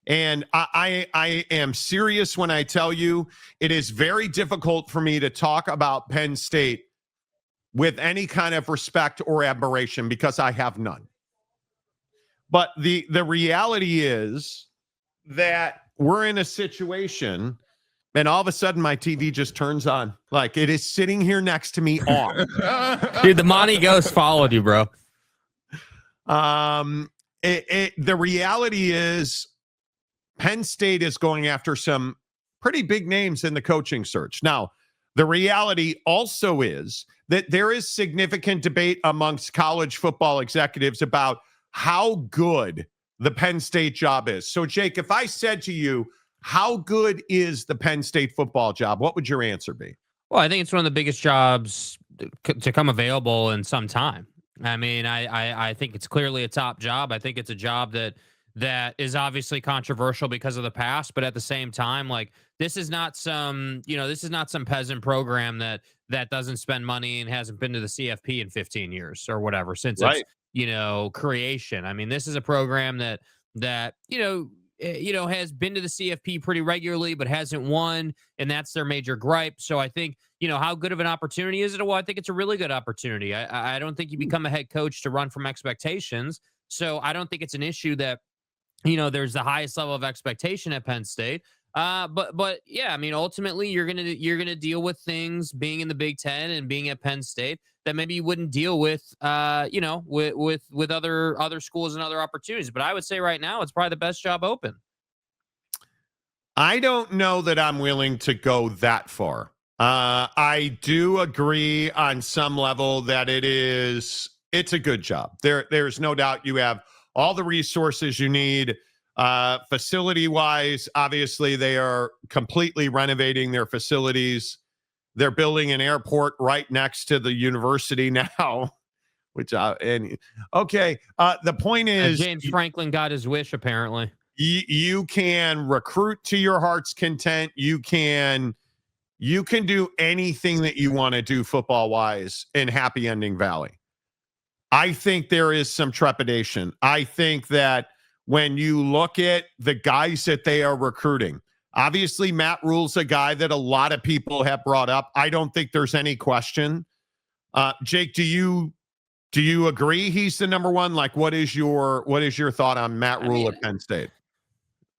And I am serious when I tell you it is very difficult for me to talk about Penn State with any kind of respect or admiration because I have none. But the reality is that we're in a situation, and all of a sudden my TV just turns on. Like it is sitting here next to me off. Dude, the Monty Ghost followed you, bro. The reality is Penn State is going after some pretty big names in the coaching search. Now, the reality also is that there is significant debate amongst college football executives about how good the Penn State job is. So, Jake, if I said to you, how good is the Penn State football job, what would your answer be? Well, I think it's one of the biggest jobs to come available in some time. I mean, I think it's clearly a top job. I think it's a job that is obviously controversial because of the past, but at the same time, like this is not some peasant program that doesn't spend money and hasn't been to the CFP in 15 years or whatever since its creation. I mean, this is a program that has been to the CFP pretty regularly, but hasn't won, and that's their major gripe. So I think, how good of an opportunity is it? Well, I think it's a really good opportunity. I don't think you become a head coach to run from expectations. So I don't think it's an issue that, there's the highest level of expectation at Penn State. But yeah, I mean, ultimately you're gonna deal with things being in the Big Ten and being at Penn State that maybe you wouldn't deal with, with other schools and other opportunities. But I would say right now it's probably the best job open. I don't know that I'm willing to go that far. I do agree on some level that it's a good job. There's no doubt you have all the resources you need. Facility-wise, obviously, they are completely renovating their facilities. They're building an airport right next to the university now. The point is, James Franklin got his wish. Apparently, you can recruit to your heart's content. You can do anything that you want to do football-wise in Happy Ending Valley. I think there is some trepidation. I think that when you look at the guys that they are recruiting, obviously Matt Rhule's a guy that a lot of people have brought up. I don't think there's any question. Jake, do you agree he's the number one? Like, what is your thought on Matt Rhule at Penn State?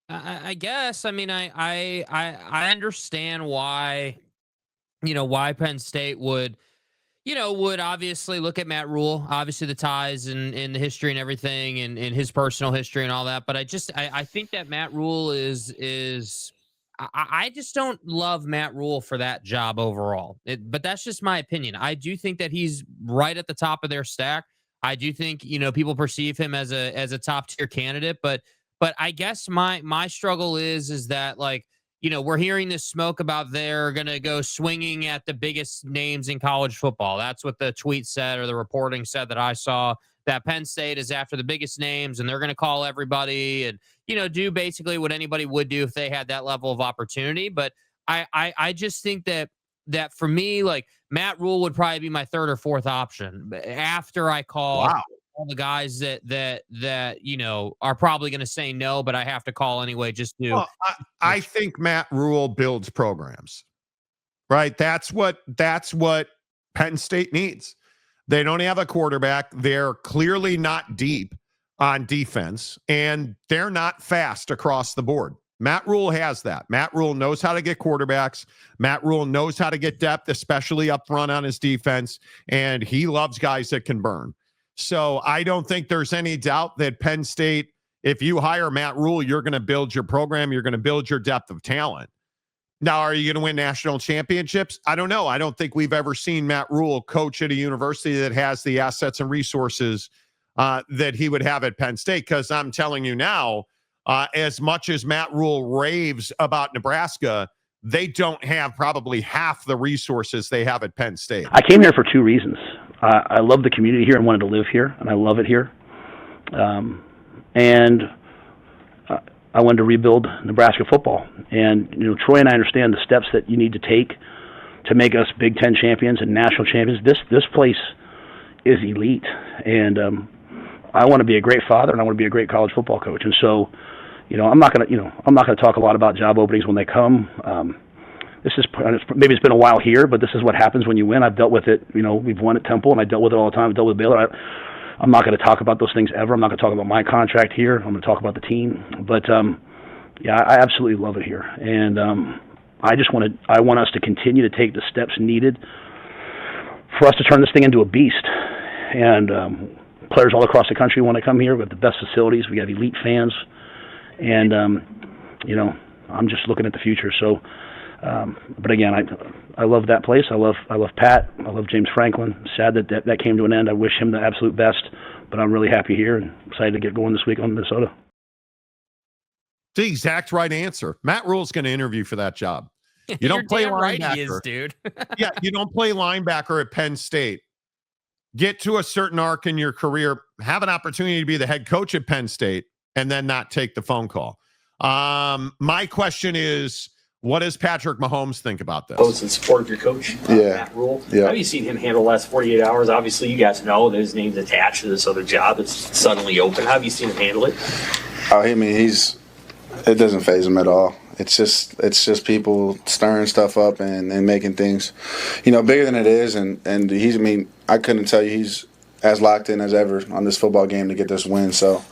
I guess. I mean, I understand why Penn State would obviously look at Matt Rhule, obviously the ties and the history and everything and his personal history and all that. But I think that Matt Rhule I just don't love Matt Rhule for that job overall. But that's just my opinion. I do think that he's right at the top of their stack. I do think, people perceive him as a top tier candidate, but I guess my struggle is that, like, we're hearing this smoke about they're going to go swinging at the biggest names in college football. That's what the tweet said, or the reporting said that I saw, that Penn State is after the biggest names and they're going to call everybody and, do basically what anybody would do if they had that level of opportunity. But I just think that for me, like, Matt Rhule would probably be my third or fourth option after I call all the guys that are probably going to say no, but I have to call anyway. Just to. Well, I think Matt Rhule builds programs, right? That's what Penn State needs. They don't have a quarterback. They're clearly not deep on defense, and they're not fast across the board. Matt Rhule has that. Matt Rhule knows how to get quarterbacks. Matt Rhule knows how to get depth, especially up front on his defense, and he loves guys that can burn. So I don't think there's any doubt that Penn State, if you hire Matt Rhule, you're going to build your program. You're going to build your depth of talent. Now, are you going to win national championships? I don't know. I don't think we've ever seen Matt Rhule coach at a university that has the assets and resources that he would have at Penn State. Because I'm telling you now, as much as Matt Rhule raves about Nebraska, they don't have probably half the resources they have at Penn State. I came here for two reasons. I love the community here and wanted to live here, and I love it here. And I wanted to rebuild Nebraska football. And, Troy and I understand the steps that you need to take to make us Big Ten champions and national champions. This place is elite. And I want to be a great father, and I want to be a great college football coach. And so, I'm not gonna talk a lot about job openings when they come. This is maybe it's been a while here, but this is what happens when you win. I've dealt with it. We've won at Temple, and I dealt with it all the time. I've dealt with Baylor. I'm not going to talk about those things ever. I'm not going to talk about my contract here. I'm going to talk about the team. But I absolutely love it here, and I want us to continue to take the steps needed for us to turn this thing into a beast. And players all across the country want to come here. We have the best facilities. We have elite fans, and I'm just looking at the future. So. But again, I love that place. I love Pat. I love James Franklin. Sad that came to an end. I wish him the absolute best, but I'm really happy here and excited to get going this week on Minnesota. The exact right answer. Matt Rhule's going to interview for that job. You don't play linebacker, right he is, dude. Yeah, you don't play linebacker at Penn State. Get to a certain arc in your career, have an opportunity to be the head coach at Penn State, and then not take the phone call. My question is, what does Patrick Mahomes think about this? In support of your coach, Matt Rhule. Yeah. How have you seen him handle the last 48 hours? Obviously, you guys know that his name's attached to this other job that's suddenly open. How have you seen him handle it? I mean, it doesn't faze him at all. It's just people stirring stuff up and making things, bigger than it is. And I couldn't tell you he's as locked in as ever on this football game to get this win. So.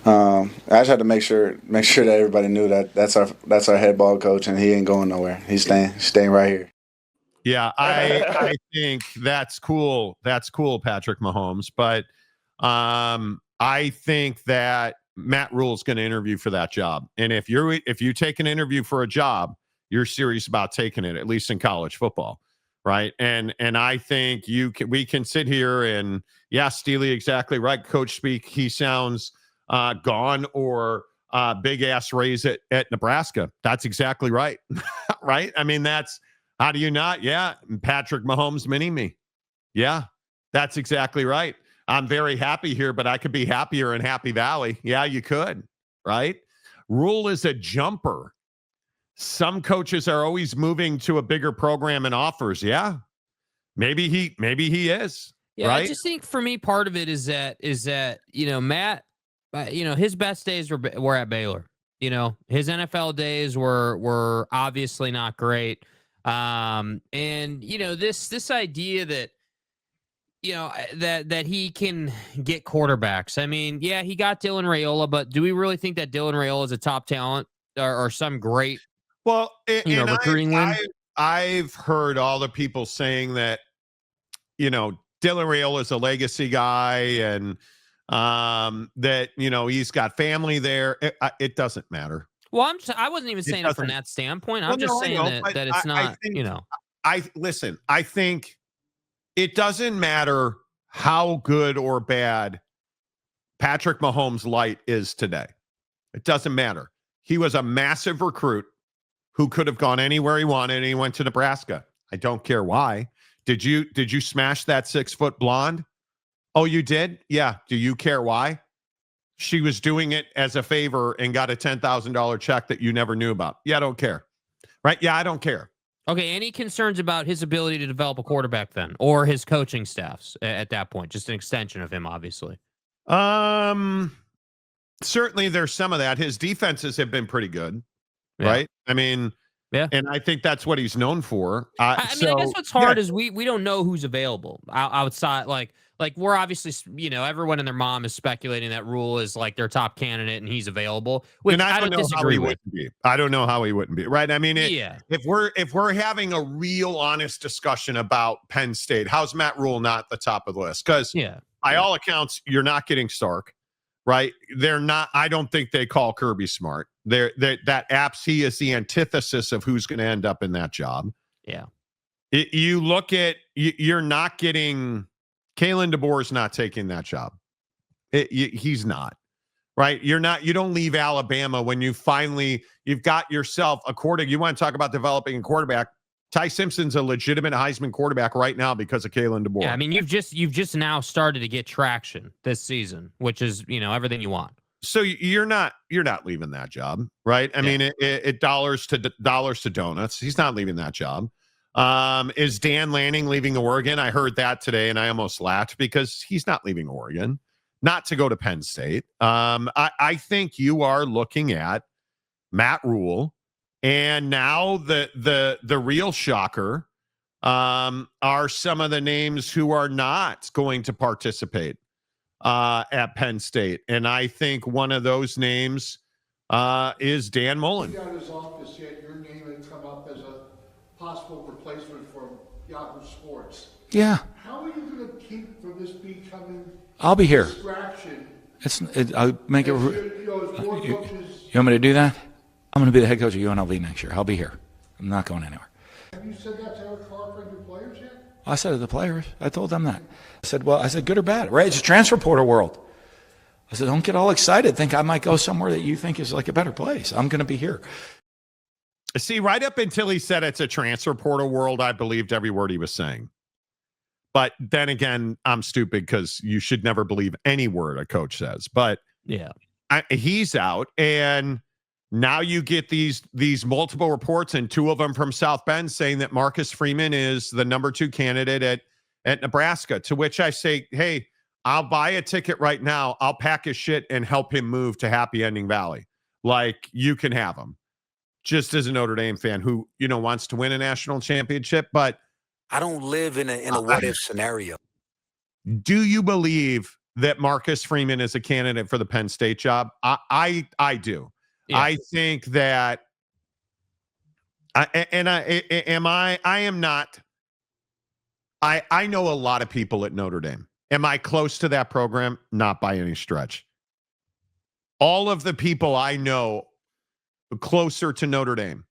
I just had to make sure that everybody knew that that's our head ball coach, and he ain't going nowhere. He's staying right here. Yeah, I think that's cool. That's cool, Patrick Mahomes. But I think that Matt Rhule's going to interview for that job. And if you take an interview for a job, you're serious about taking it, at least in college football, right? And I think we can sit here and Steely, exactly right. Coach speak. He sounds gone or big ass raise at Nebraska. That's exactly right. Right? I mean, how do you not? Yeah. Patrick Mahomes mini me. Yeah, that's exactly right. I'm very happy here, but I could be happier in Happy Valley. Yeah, you could. Right? Rhule is a jumper. Some coaches are always moving to a bigger program and offers. Yeah. Maybe he is. Yeah. Right? I just think for me, part of it is that, Matt, his best days were at Baylor. His NFL days were obviously not great. And this idea that that he can get quarterbacks. I mean, yeah, he got Dylan Raiola, but do we really think that Dylan Raiola is a top talent or some great recruiting win? I've heard all the people saying that Dylan Raiola is a legacy guy and that he's got family there. It doesn't matter. Well, I wasn't even saying it from that standpoint. I'm just saying that it's not. I think it doesn't matter how good or bad Patrick Mahomes' light is today. It doesn't matter. He was a massive recruit who could have gone anywhere he wanted, and he went to Nebraska. I don't care why. Did you smash that 6-foot blonde? Oh, you did? Yeah. Do you care why? She was doing it as a favor and got a $10,000 check that you never knew about. Yeah, I don't care. Right? Yeah, I don't care. Okay, any concerns about his ability to develop a quarterback then, or his coaching staffs at that point? Just an extension of him, obviously. Certainly there's some of that. His defenses have been pretty good, right? I mean, yeah, and I think that's what he's known for. I guess what's hard is we don't know who's available outside. Like we're obviously, everyone and their mom is speculating that Rhule is like their top candidate and he's available. Which and I don't know disagree how he with. Wouldn't be. I don't know how he wouldn't be. Right? I mean, if we're having a real honest discussion about Penn State, how's Matt Rhule not the top of the list? Because by all accounts, you're not getting Stark, right? They're not. I don't think they call Kirby smart. He is the antithesis of who's going to end up in that job. Yeah. You look at you're not getting. Kalen DeBoer's not taking that job. He's not, right? You don't leave Alabama when you've got yourself a quarterback. You want to talk about developing a quarterback. Ty Simpson's a legitimate Heisman quarterback right now because of Kalen DeBoer. Yeah, I mean, you've just now started to get traction this season, which is, everything you want. So you're not leaving that job, right? I mean, it dollars to donuts. He's not leaving that job. Is Dan Lanning leaving Oregon? I heard that today and I almost laughed because he's not leaving Oregon, not to go to Penn State. I think you are looking at Matt Rhule, and now the real shocker are some of the names who are not going to participate at Penn State. And I think one of those names is Dan Mullen. Out of his office yet, your name had come up as a possible replacement for Yahoo Sports. Yeah. How are you going to keep from this becoming I'll be here. distraction? I'll make it. You want me to do that? I'm going to be the head coach of UNLV next year. I'll be here. I'm not going anywhere. Have you said that to Eric Clark and your players yet? I said to the players. I told them that. I said, good or bad, right? It's a transfer portal world. I said, don't get all excited. Think I might go somewhere that you think is like a better place. I'm going to be here. See, right up until he said it's a transfer portal world, I believed every word he was saying. But then again, I'm stupid because you should never believe any word a coach says. But yeah, he's out, and now you get these multiple reports, and two of them from South Bend, saying that Marcus Freeman is the number 2 candidate at Nebraska. To which I say, hey, I'll buy a ticket right now. I'll pack his shit and help him move to Happy Ending Valley. Like, you can have him. Just as a Notre Dame fan who, wants to win a national championship, but I don't live in a what if scenario. Do you believe that Marcus Freeman is a candidate for the Penn State job? I do. Yeah. I think that I know a lot of people at Notre Dame. Am I close to that program? Not by any stretch. All of the people I know closer to Notre Dame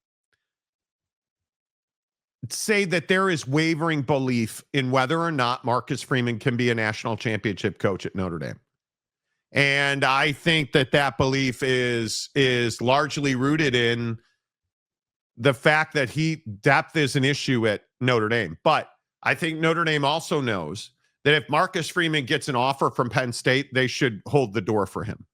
say that there is wavering belief in whether or not Marcus Freeman can be a national championship coach at Notre Dame. And I think that belief is largely rooted in the fact that depth is an issue at Notre Dame. But I think Notre Dame also knows that if Marcus Freeman gets an offer from Penn State, they should hold the door for him,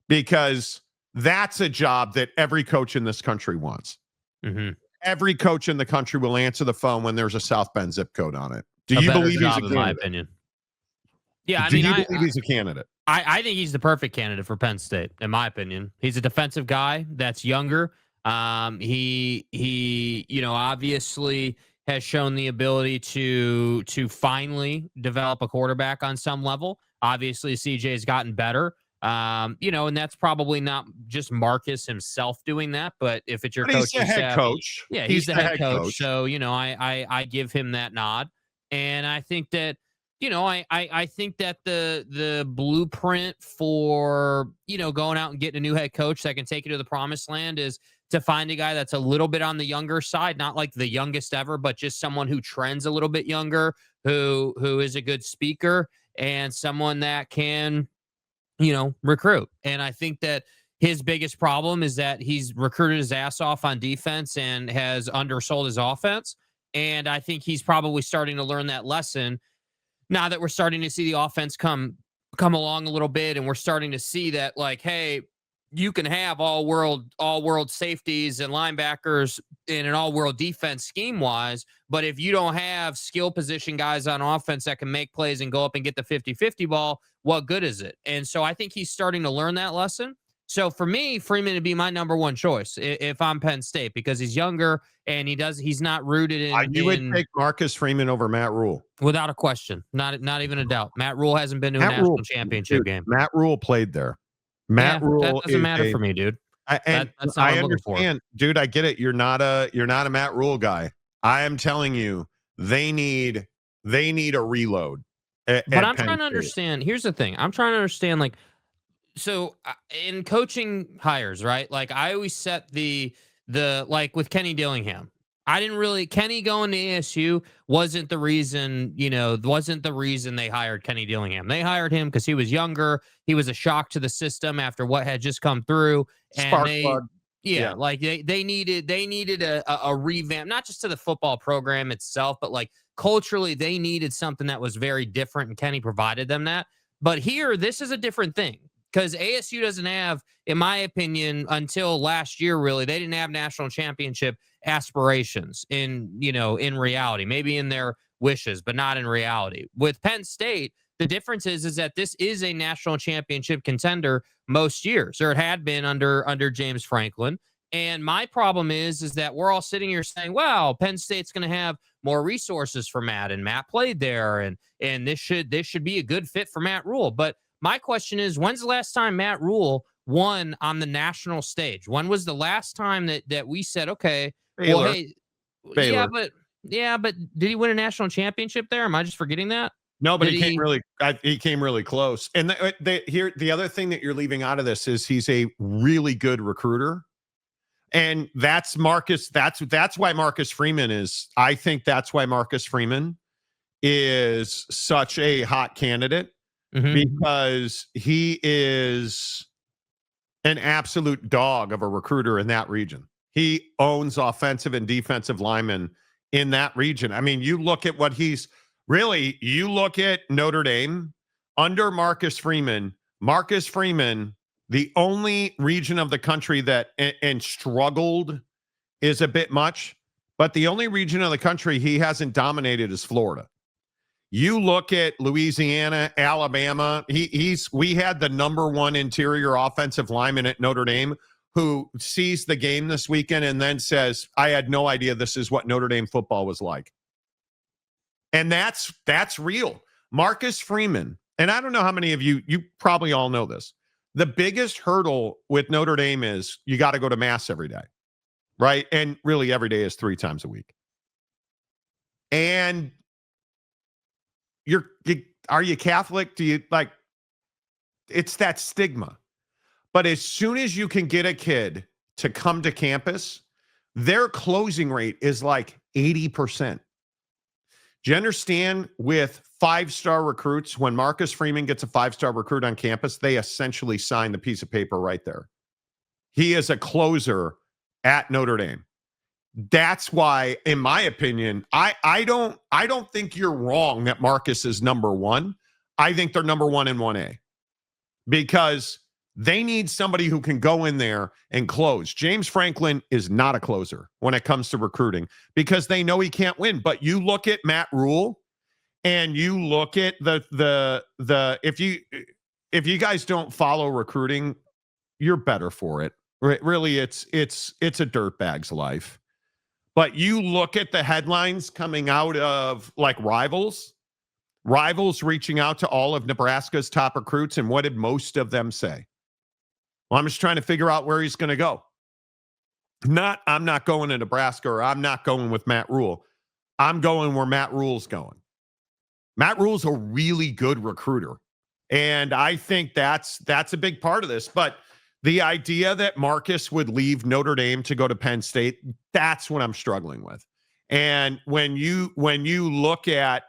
because that's a job that every coach in this country wants. Mm-hmm. Every coach in the country will answer the phone when there's a South Bend zip code on it. Do you believe he's a candidate? In my opinion. Yeah, Do you believe he's a candidate? I think he's the perfect candidate for Penn State, in my opinion. He's a defensive guy that's younger. He obviously has shown the ability to finally develop a quarterback on some level. Obviously, CJ's gotten better. And that's probably not just Marcus himself doing that, but if it's your coach, he's the head coach. Yeah, he's the head coach. So, I give him that nod. And I think that, I think that the blueprint for, going out and getting a new head coach that can take you to the promised land is to find a guy that's a little bit on the younger side, not like the youngest ever, but just someone who trends a little bit younger, who is a good speaker, and someone that can, recruit. And I think that his biggest problem is that he's recruited his ass off on defense and has undersold his offense. And I think he's probably starting to learn that lesson now that we're starting to see the offense come along a little bit, and we're starting to see that, like, hey, you can have all world safeties and linebackers in an all world defense scheme wise, but if you don't have skill position guys on offense that can make plays and go up and get the 50-50 ball, what good is it? And so I think he's starting to learn that lesson. So for me, Freeman would be my number 1 choice if I'm Penn State, because he's younger and he's not rooted in. You would take Marcus Freeman over Matt Rhule without a question, not even a doubt. Matt Rhule hasn't been to a national championship game. Matt Rhule played there. Matt Rhule, that doesn't matter for me, dude. That's not I understand, dude. I get it. You're not a Matt Rhule guy. I am telling you, they need a reload. But I'm trying to understand. Here's the thing. I'm trying to understand, like, so in coaching hires, right? Like, I always set the like with Kenny Dillingham. Kenny going to ASU wasn't the reason they hired Kenny Dillingham. They hired him because he was younger. He was a shock to the system after what had just come through. And they needed a revamp, not just to the football program itself, but like culturally, they needed something that was very different, and Kenny provided them that. But here, this is a different thing, because ASU doesn't have, in my opinion, until last year, really, they didn't have national championship aspirations in reality, maybe in their wishes, but not in reality. With Penn State, the difference is that this is a national championship contender most years, or it had been under James Franklin. And my problem is that we're all sitting here saying, well, Penn State's going to have more resources for Matt, and Matt played there, and this should be a good fit for Matt Rhule. But my question is, when's the last time Matt Rhule won on the national stage? When was the last time that we said, okay, Baylor. well, hey, Baylor. yeah, but did he win a national championship there? Am I just forgetting that? No, but he came really close. And the other thing that you're leaving out of this is he's a really good recruiter. And that's Marcus. That's why Marcus Freeman is. I think that's why Marcus Freeman is such a hot candidate, because he is an absolute dog of a recruiter in that region. He owns offensive and defensive linemen in that region. I mean, you look at what he's really. You look at Notre Dame under Marcus Freeman. Marcus Freeman. The only region of the country that and struggled is a bit much, but the only region of the country he hasn't dominated is Florida. You look at Louisiana, Alabama. We had the number one interior offensive lineman at Notre Dame who sees the game this weekend and then says, "I had no idea this is what Notre Dame football was like." And that's real. Marcus Freeman, and I don't know how many of you probably all know this. The biggest hurdle with Notre Dame is you got to go to mass every day, right? And really every day is 3 times a week. And are you Catholic? Do you like, it's that stigma. But as soon as you can get a kid to come to campus, their closing rate is like 80%. Do you understand with 5-star recruits, when Marcus Freeman gets a 5-star recruit on campus, they essentially sign the piece of paper right there. He is a closer at Notre Dame. That's why, in my opinion, I don't think you're wrong that Marcus is number one. I think they're number one in 1A because they need somebody who can go in there and close. James Franklin is not a closer when it comes to recruiting because they know he can't win. But you look at Matt Rhule and you look at the if you guys don't follow recruiting, you're better for it. Really, it's a dirtbag's life. But you look at the headlines coming out of like Rivals reaching out to all of Nebraska's top recruits, and what did most of them say? Well, I'm just trying to figure out where he's going to go. I'm not going to Nebraska, or I'm not going with Matt Rhule. I'm going where Matt Rhule's going. Matt Rhule's a really good recruiter. And I think that's a big part of this. But the idea that Marcus would leave Notre Dame to go to Penn State, that's what I'm struggling with. And when you look at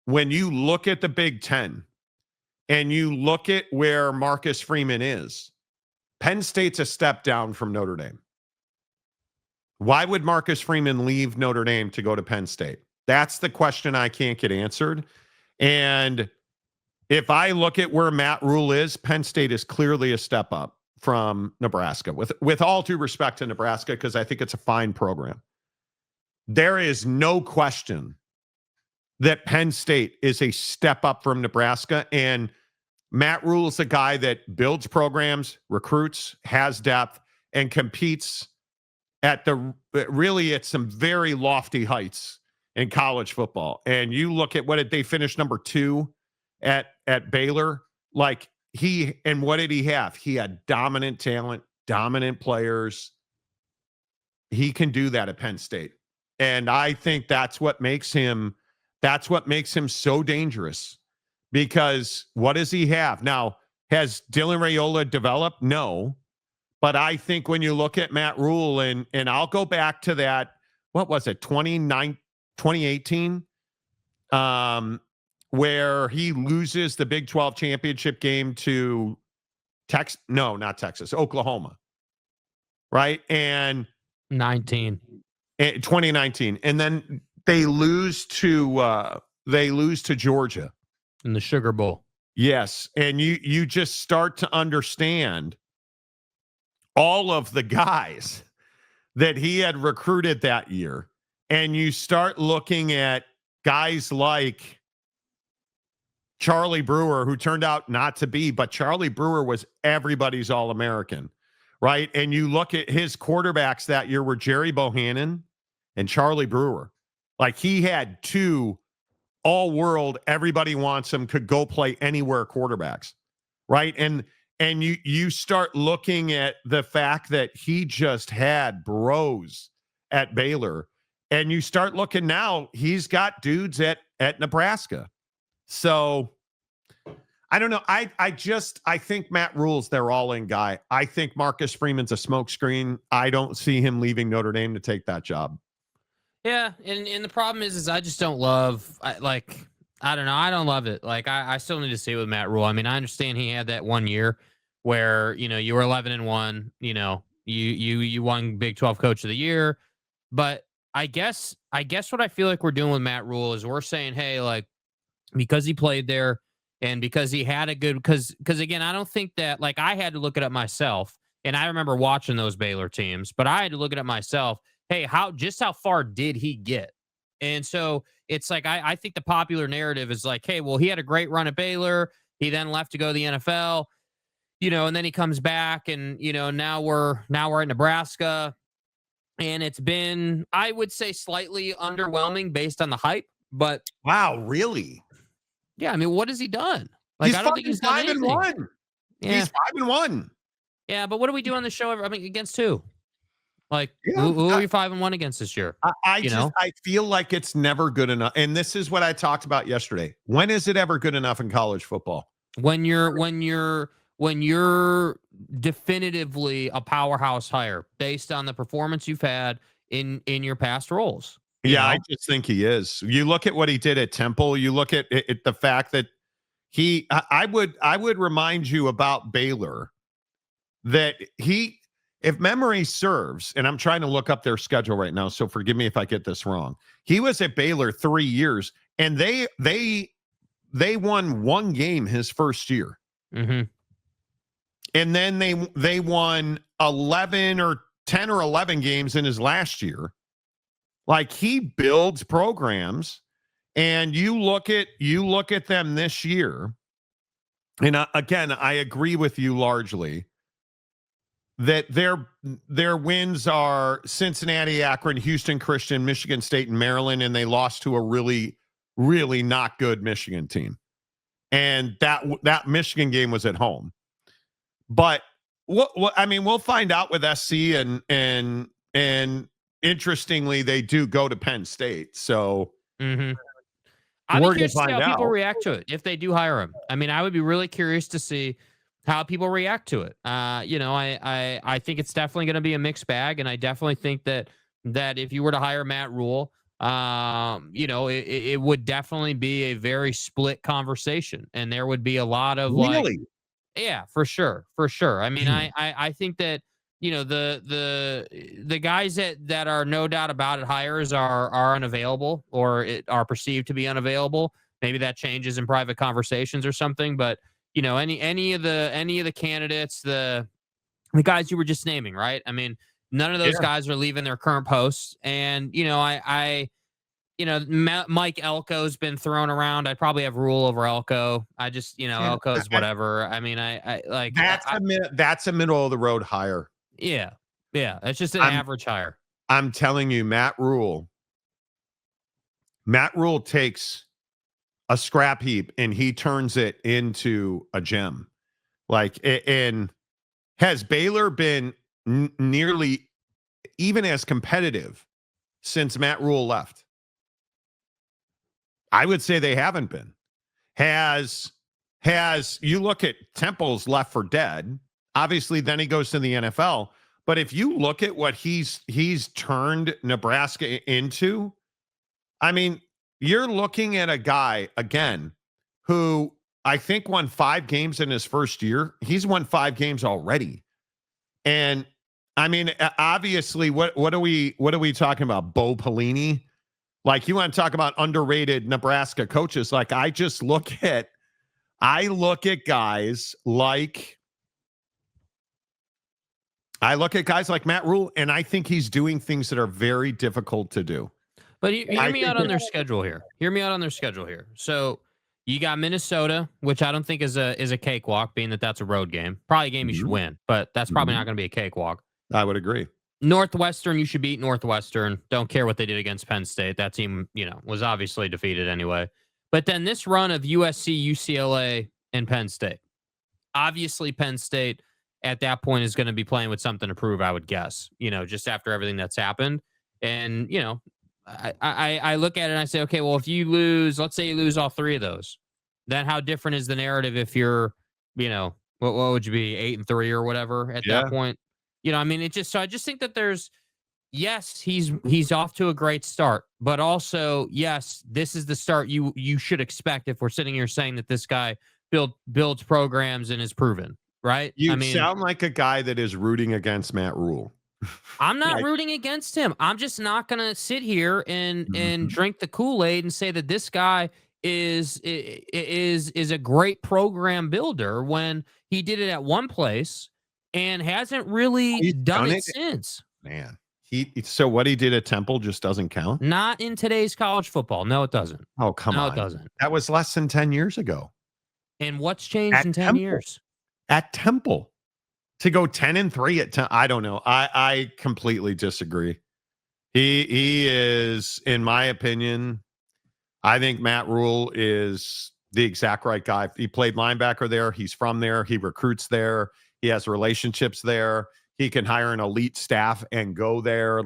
the Big Ten, and you look at where Marcus Freeman is, Penn State's a step down from Notre Dame. Why would Marcus Freeman leave Notre Dame to go to Penn State? That's the question I can't get answered. And if I look at where Matt Rhule is, Penn State is clearly a step up from Nebraska. With all due respect to Nebraska, because I think it's a fine program. There is no question that Penn State is a step up from Nebraska, and Matt Rhule is a guy that builds programs, recruits, has depth, and competes at some very lofty heights in college football. And you look at what did they finish number 2 at Baylor? Like what did he have? He had dominant talent, dominant players. He can do that at Penn State. And I think that's what makes him so dangerous. Because what does he have? Now, has Dylan Raiola developed? No. But I think when you look at Matt Rhule, and I'll go back to that, what was it, 2018, where he loses the Big 12 championship game to Oklahoma. Right? And 2019. And then they lose to Georgia in the Sugar Bowl. Yes. And you just start to understand all of the guys that he had recruited that year. And you start looking at guys like Charlie Brewer, who turned out not to be, but Charlie Brewer was everybody's All-American. right? And you look at his quarterbacks that year were Jerry Bohannon and Charlie Brewer. Like, he had 2 all-world, everybody wants him, could go play anywhere quarterbacks, right? And you start looking at the fact that he just had bros at Baylor, and you start looking now, he's got dudes at Nebraska. So I don't know. I think Matt Rhule's their all-in guy. I think Marcus Freeman's a smokescreen. I don't see him leaving Notre Dame to take that job. Yeah, and the problem is I just don't love, I don't know. I don't love it. Like, I still need to see it with Matt Rhule. I mean, I understand he had that 1 year where, you were 11-1, you won Big 12 Coach of the Year. But I guess what I feel like we're doing with Matt Rhule is we're saying, hey, like, because he played there and because he had a good, because again, I don't think that, like, I had to look it up myself, and I remember watching those Baylor teams, but I had to look it up myself. Hey, how far did he get? And so it's like, I think the popular narrative is like, hey, well, he had a great run at Baylor. He then left to go to the NFL, and then he comes back, and, now we're at Nebraska. And it's been, I would say, slightly underwhelming based on the hype. But wow, really? Yeah, I mean, what has he done? Like, I don't think he's done anything. 5-1. Yeah. He's 5-1. Yeah, but what do we do on the show? I mean, against who? Like, who are you 5-1 against this year? I feel like it's never good enough. And this is what I talked about yesterday. When is it ever good enough in college football? When you're definitively a powerhouse hire based on the performance you've had in your past roles. Yeah, I just think he is. You look at what he did at Temple. You look at the fact that I would remind you about Baylor that if memory serves, and I'm trying to look up their schedule right now, so forgive me if I get this wrong. He was at Baylor 3 years, and they won 1 game his first year. Mm-hmm. And then they won 10 or 11 games in his last year. Like, he builds programs, and you look at them this year. And again, I agree with you largely that their wins are Cincinnati, Akron, Houston Christian, Michigan State, and Maryland, and they lost to a really, really not good Michigan team. And that Michigan game was at home. But we'll find out with SC, and interestingly, they do go to Penn State. So I'm curious to see how people react to it if they do hire him. I mean, I would be really curious to see how people react to it. I think it's definitely going to be a mixed bag, and I definitely think that if you were to hire Matt Rhule, it would definitely be a very split conversation, and there would be a lot of yeah, for sure. I mean, I think that the guys that are no doubt about it hires are unavailable or are perceived to be unavailable. Maybe that changes in private conversations or something, but any of the candidates, the guys you were just naming, right? I mean, none of those guys are leaving their current posts, and Mike Elko's been thrown around. I'd probably have Rhule over Elko. I just, Elko's whatever. I mean, I like that's a middle of the road hire. Yeah. It's just an average hire. I'm telling you, Matt Rhule takes a scrap heap and he turns it into a gem. Like, and has Baylor been nearly even as competitive since Matt Rhule left? I would say they haven't been. Has you look at Temple's left for dead, obviously then he goes to the NFL, but if you look at what he's turned Nebraska into, I mean, you're looking at a guy again who I think won 5 games in his first year. He's won 5 games already. And I mean, obviously, what are we talking about? Bo Pelini? Like, you want to talk about underrated Nebraska coaches? Like, I look at guys like Matt Rhule, and I think he's doing things that are very difficult to do. But hear me out on their schedule here. So You got Minnesota, which I don't think is a cakewalk, being that that's a road game. Probably a game you should win, but that's probably not going to be a cakewalk. I would agree. Northwestern, you should beat Northwestern. Don't care what they did against Penn State. That team, was obviously defeated anyway. But then this run of USC, UCLA, and Penn State. Obviously, Penn State at that point is going to be playing with something to prove, I would guess, just after everything that's happened. And, I look at it and I say, okay, well, if you lose, let's say you lose all three of those, then how different is the narrative if you're, what would you be, 8-3 or whatever at that point? I just think that yes, he's off to a great start, but also, yes, this is the start you should expect if we're sitting here saying that this guy builds programs and is proven, right? You sound like a guy that is rooting against Matt Rhule. I'm not rooting against him. I'm just not going to sit here and drink the Kool-Aid and say that this guy is a great program builder when he did it at one place and hasn't really done it since. Man, so what he did at Temple just doesn't count? Not in today's college football. No, it doesn't. Oh, come on. No, it doesn't. That was less than 10 years ago. And what's changed in 10 years? At Temple. To go 10-3 at 10, I don't know. I completely disagree. He is, in my opinion, I think Matt Rhule is the exact right guy. He played linebacker there. He's from there. He recruits there. He has relationships there. He can hire an elite staff and go there.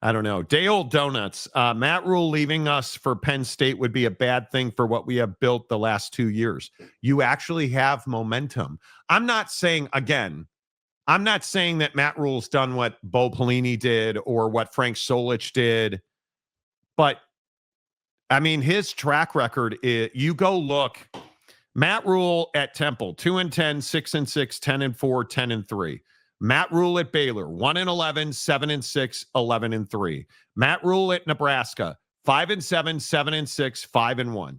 I don't know. Day old donuts. Matt Rhule leaving us for Penn State would be a bad thing for what we have built the last 2 years. You actually have momentum. I'm not saying that Matt Rhule's done what Bo Pelini did or what Frank Solich did, but his track record is, you go look, Matt Rhule at Temple, 2-10, 6-6, 10-4, 10-3. Matt Rhule at Baylor, 1-11, 7-6, 11-3. Matt Rhule at Nebraska, 5-7, 7-6, 5-1.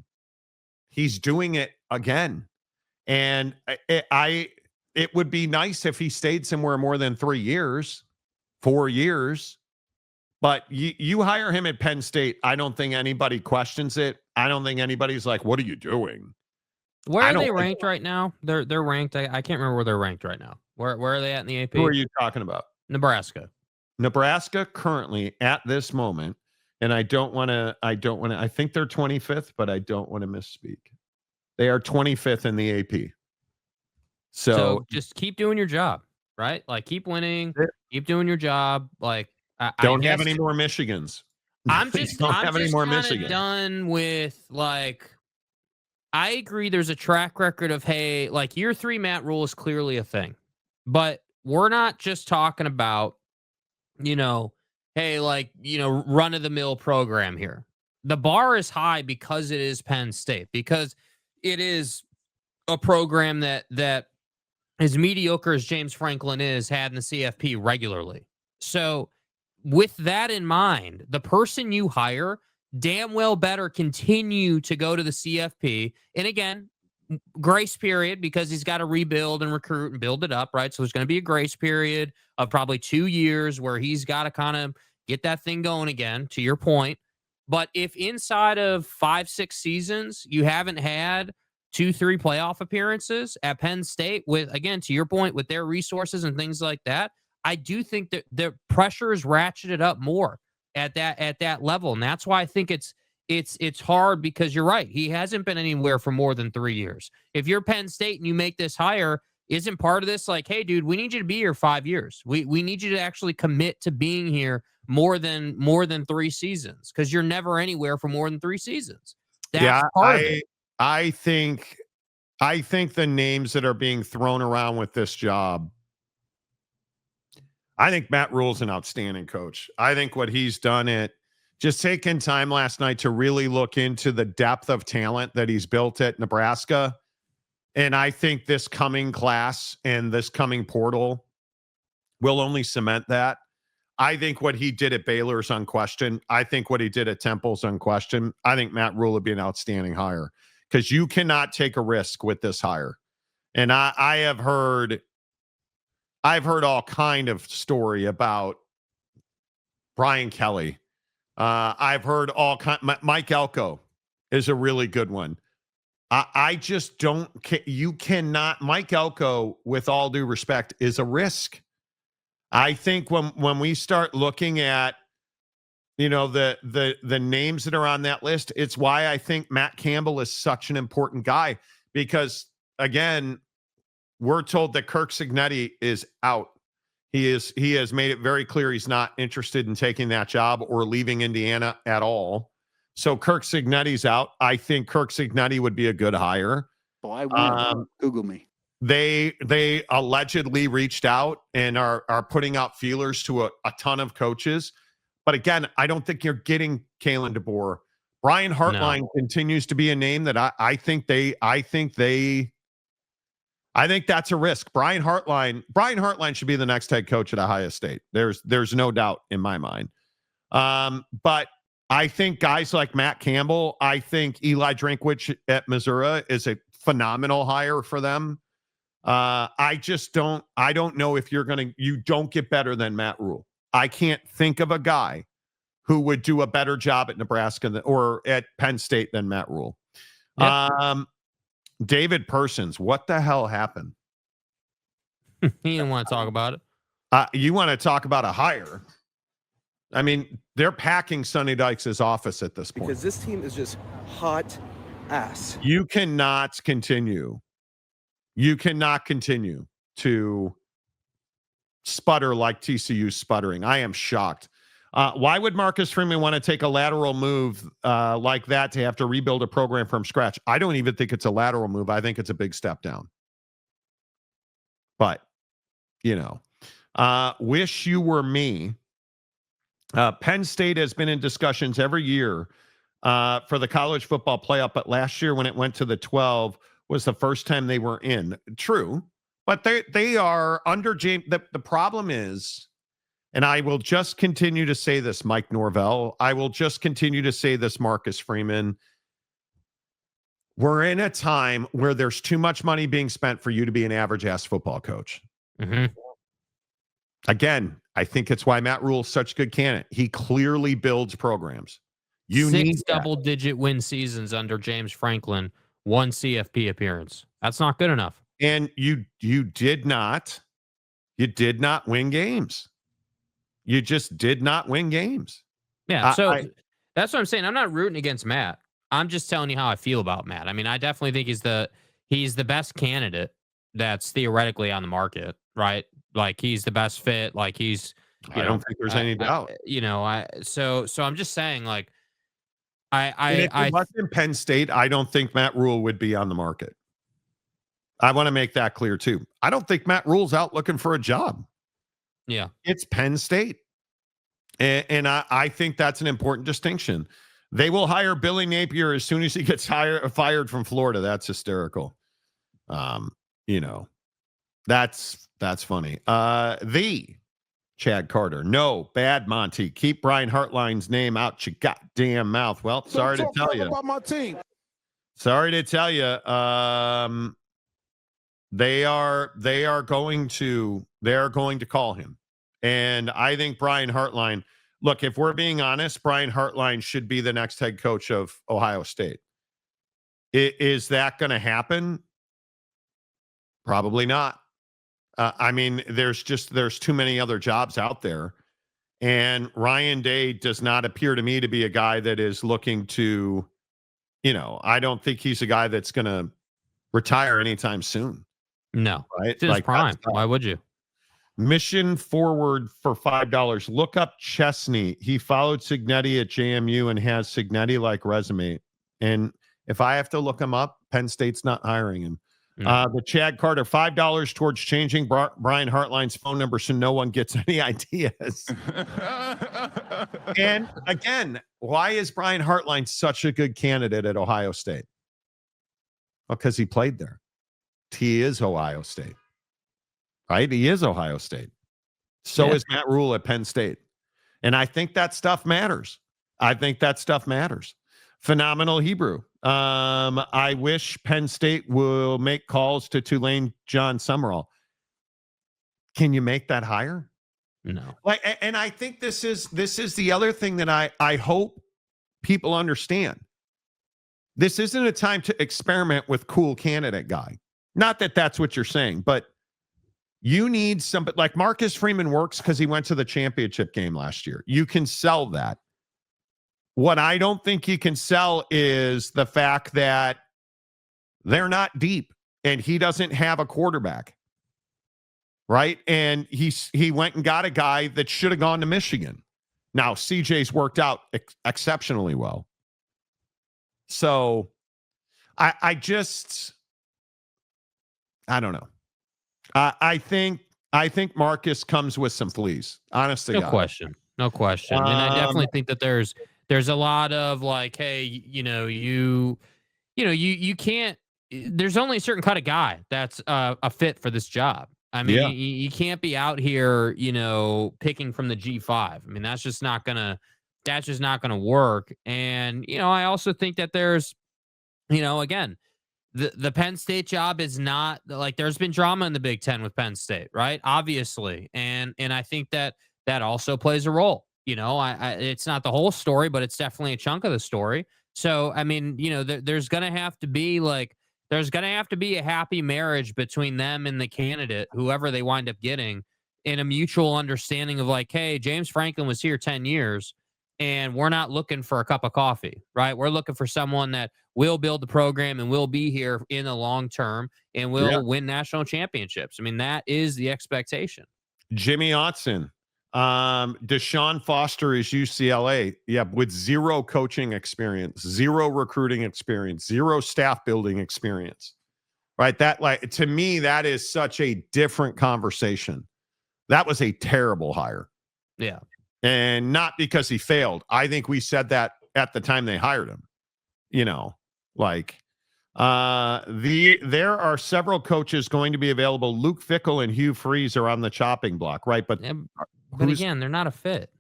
He's doing it again. And it would be nice if he stayed somewhere more than 3 years, 4 years. But you hire him at Penn State, I don't think anybody questions it. I don't think anybody's like, what are you doing? Where are they ranked right now? They're ranked. I can't remember where they're ranked right now. Where are they at in the AP? Who are you talking about? Nebraska. Nebraska currently at this moment, and I think they're 25th, but I don't want to misspeak. They are 25th in the AP. So just keep doing your job, right? Keep winning, keep doing your job. Don't have any more Michigans. I'm just Michigans. Done with I agree. There's a track record of, hey, year 3 Matt Rhule is clearly a thing, but we're not just talking about, hey, run of the mill program here. The bar is high because it is Penn State, because it is a program that as mediocre as James Franklin had in the CFP regularly. So with that in mind, the person you hire damn well better continue to go to the CFP. And again, grace period, because he's got to rebuild and recruit and build it up, right? So there's going to be a grace period of probably 2 years where he's got to kind of get that thing going again, to your point. But if inside of 5-6 seasons, you haven't had 2-3 playoff appearances at Penn State with, again, to your point, with their resources and things like that, I do think that the pressure is ratcheted up more at that level. And that's why I think it's hard, because you're right. He hasn't been anywhere for more than 3 years. If you're Penn State and you make this hire, isn't part of this hey, dude, we need you to be here 5 years. We need you to actually commit to being here more than 3 seasons, because you're never anywhere for more than 3 seasons. That's part of it. I think the names that are being thrown around with this job, I think Matt Rhule's an outstanding coach. I think what he's done just taking time last night to really look into the depth of talent that he's built at Nebraska. And I think this coming class and this coming portal will only cement that. I think what he did at Baylor is unquestioned. I think what he did at Temple is unquestioned. I think Matt Rhule would be an outstanding hire, because you cannot take a risk with this hire. And I've heard all kind of story about Brian Kelly. I've heard all kind. Mike Elko is a really good one. I just don't. You cannot. Mike Elko, with all due respect, is a risk. I think when we start looking at, the names that are on that list, it's why I think Matt Campbell is such an important guy, because again, we're told that Kirk Cignetti is out. He has made it very clear he's not interested in taking that job or leaving Indiana at all. So Kirk Cignetti's out. I think Kirk Cignetti would be a good hire. Oh, I will. Google me. They allegedly reached out and are putting out feelers to a ton of coaches. But again, I don't think you're getting Kalen DeBoer. Brian Hartline continues to be a name that I think that's a risk. Brian Hartline should be the next head coach at Ohio State. There's no doubt in my mind. But I think guys like Matt Campbell, I think Eli Drinkwitz at Missouri is a phenomenal hire for them. I don't know if you don't get better than Matt Rhule. I can't think of a guy who would do a better job at Nebraska or at Penn State than Matt Rhule. Yep. David Persons, what the hell happened? He didn't want to talk about it. You want to talk about a hire? I mean, they're packing Sonny Dykes' office at this point. Because this team is just hot ass. You cannot continue to sputter like TCU's sputtering. I am shocked. Why would Marcus Freeman want to take a lateral move like that to have to rebuild a program from scratch? I don't even think it's a lateral move. I think it's a big step down. But, wish you were me. Penn State has been in discussions every year for the college football playoff, but last year when it went to the 12 was the first time they were in. True, but they are under James. The problem is, and I will just continue to say this, Mike Norvell, I will just continue to say this, Marcus Freeman, we're in a time where there's too much money being spent for you to be an average-ass football coach. Mm-hmm. Again, I think it's why Matt Rhule is such a good candidate. He clearly builds programs. You need 6 double-digit win seasons under James Franklin, 1 CFP appearance. That's not good enough. And you did not win games. You just did not win games. Yeah, so that's what I'm saying. I'm not rooting against Matt. I'm just telling you how I feel about Matt. I mean, I definitely think he's the best candidate that's theoretically on the market, right? Like he's the best fit. Like he's, I don't think there's any doubt. So I'm just saying, like, if it wasn't Penn State, I don't think Matt Rhule would be on the market. I want to make that clear too. I don't think Matt Rule's out looking for a job. Yeah, it's Penn State, and I think that's an important distinction. They will hire Billy Napier as soon as he gets fired from Florida. That's hysterical. That's funny. The Chad Carter. No, bad Monty. Keep Brian Hartline's name out your goddamn mouth. Well, sorry to tell you. About my team. Sorry to tell you. They are going to call him. And I think Brian Hartline, look, if we're being honest, Brian Hartline should be the next head coach of Ohio State. Is that going to happen? Probably not. I mean, there's too many other jobs out there. And Ryan Day does not appear to me to be a guy that is looking to, I don't think he's a guy that's going to retire anytime soon. No, right? It's his prime. Why would you? Mission forward for $5. Look up Chesney. He followed Cignetti at JMU and has Cignetti-like resume. And if I have to look him up, Penn State's not hiring him. The Chad Carter, $5 towards changing Brian Hartline's phone number so no one gets any ideas. And again, why is Brian Hartline such a good candidate at Ohio State? Well, because he played there. He is Ohio State. Right? He is Ohio State. So is Matt Rhule at Penn State. And I think that stuff matters. Phenomenal Hebrew. I wish Penn State will make calls to Tulane John Summerall. Can you make that higher? No. And I think this is the other thing that I hope people understand. This isn't a time to experiment with cool candidate guy. Not that that's what you're saying, but you need somebody like Marcus Freeman works because he went to the championship game last year. You can sell that. What I don't think you can sell is the fact that they're not deep and he doesn't have a quarterback. Right? And he went and got a guy that should have gone to Michigan. Now, CJ's worked out exceptionally well. So I don't know. I think Marcus comes with some fleas. Honestly, no question. And I definitely think that there's a lot of like, hey, you can't. There's only a certain kind of guy that's a fit for this job. I mean, you can't be out here, picking from the G5. I mean, that's just not gonna work. And I also think that there's, again, the Penn State job is not like there's been drama in the Big Ten with Penn State, right? Obviously, and I think that also plays a role. It's not the whole story, but it's definitely a chunk of the story. So, I mean, there's gonna have to be a happy marriage between them and the candidate, whoever they wind up getting, in a mutual understanding of like, hey, James Franklin was here 10 years and we're not looking for a cup of coffee, right? We're looking for someone that will build the program and will be here in the long term and will win national championships. I mean, that is the expectation. Jimmy Otson. Deshaun Foster is UCLA. Yeah, with zero coaching experience, zero recruiting experience, zero staff building experience. Right? That, like, to me, that is such a different conversation. That was a terrible hire. Yeah. And not because he failed. I think we said that at the time they hired him. There are several coaches going to be available. Luke Fickell and Hugh Freeze are on the chopping block, right? But again, they're not a fit.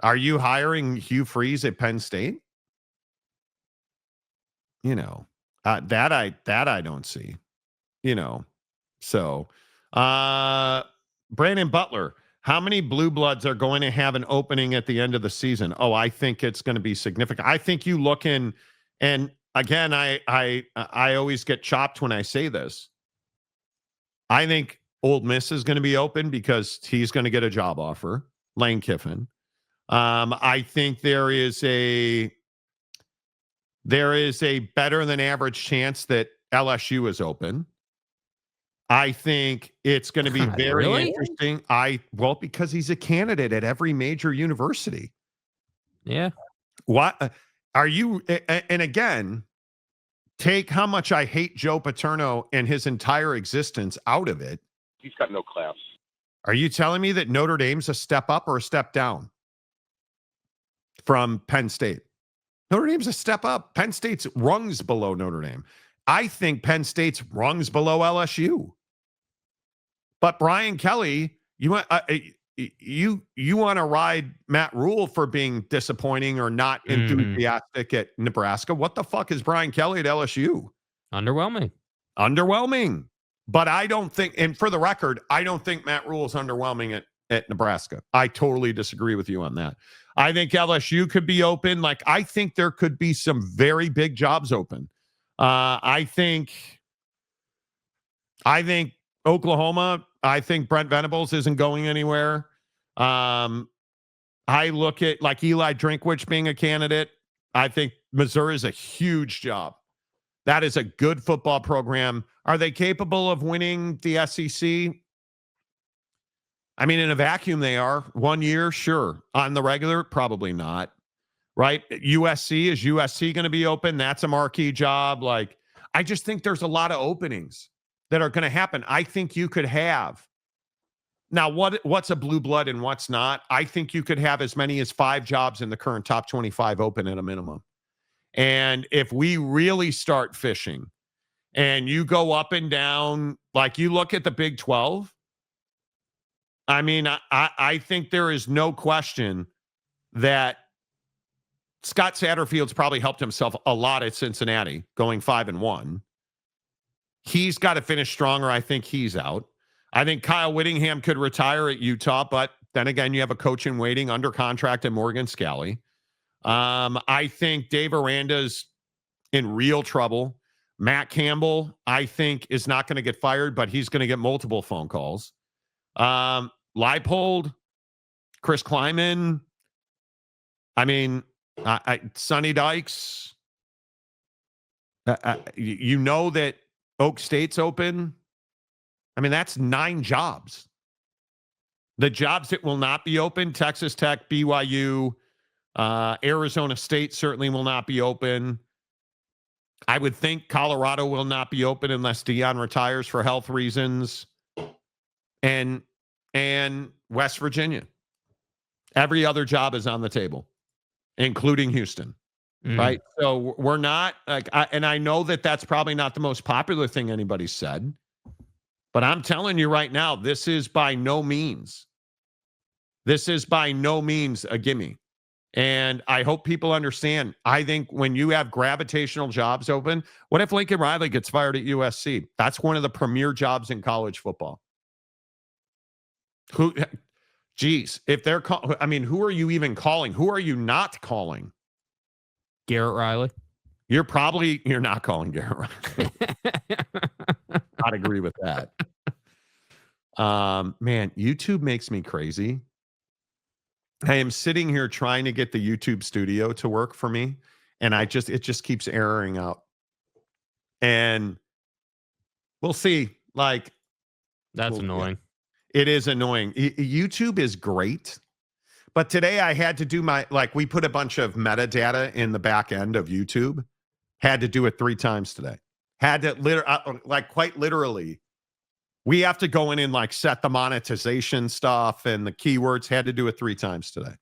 Are you hiring Hugh Freeze at Penn State? That I don't see. So Brandon Butler, how many Blue Bloods are going to have an opening at the end of the season? Oh, I think it's going to be significant. I think you look in, and again, I always get chopped when I say this. I think Ole Miss is going to be open because he's going to get a job offer, Lane Kiffin. I think there is a better than average chance that LSU is open. I think it's going to be very interesting. Because he's a candidate at every major university. Yeah. What are you? And again, take how much I hate Joe Paterno and his entire existence out of it. He's got no class. Are you telling me that Notre Dame's a step up or a step down from Penn State? Notre Dame's a step up. Penn State's rungs below Notre Dame. I think Penn State's rungs below LSU. But Brian Kelly, you want to ride Matt Rhule for being disappointing or not enthusiastic at Nebraska? What the fuck is Brian Kelly at LSU? Underwhelming. But I don't think, and for the record, I don't think Matt Rhule is underwhelming at Nebraska. I totally disagree with you on that. I think LSU could be open. Like, I think there could be some very big jobs open. I think Oklahoma, I think Brent Venables isn't going anywhere. I look at like Eli Drinkwitz being a candidate. I think Missouri is a huge job. That is a good football program. Are they capable of winning the SEC? I mean, in a vacuum, they are. 1 year, sure. On the regular, probably not. Right? USC, is USC going to be open? That's a marquee job. Like, I just think there's a lot of openings that are going to happen. I think you could have. Now, what's a blue blood and what's not? I think you could have as many as 5 jobs in the current top 25 open at a minimum. And if we really start fishing and you go up and down, like you look at the Big 12, I mean, I think there is no question that Scott Satterfield's probably helped himself a lot at Cincinnati, going 5-1. He's got to finish strong, or I think he's out. I think Kyle Whittingham could retire at Utah, but then again, you have a coach in waiting under contract at Morgan Scalley. I think Dave Aranda's in real trouble. Matt Campbell, I think, is not going to get fired, but he's going to get multiple phone calls. Leipold, Chris Kleiman, I mean, Sonny Dykes. You know that Oak State's open. I mean, that's 9 jobs. The jobs that will not be open, Texas Tech, BYU, Arizona State certainly will not be open. I would think Colorado will not be open unless Deion retires for health reasons. And West Virginia. Every other job is on the table, including Houston. Right? So we're not like, and I know that that's probably not the most popular thing anybody's said, but I'm telling you right now, this is by no means a gimme. And I hope people understand. I think when you have gravitational jobs open, what if Lincoln Riley gets fired at USC? That's one of the premier jobs in college football. If they're who are you even calling? Who are you not calling? Garrett Riley. You're not calling Garrett Riley. I'd agree with that. Man, YouTube makes me crazy. I am sitting here trying to get the YouTube studio to work for me, and it just keeps erroring out. And we'll see. Like, that's annoying. It is annoying. YouTube is great. But today I had to do we put a bunch of metadata in the back end of YouTube. Had to do it 3 times today. Had to quite literally. We have to go in and set the monetization stuff and the keywords. Had to do it 3 times today.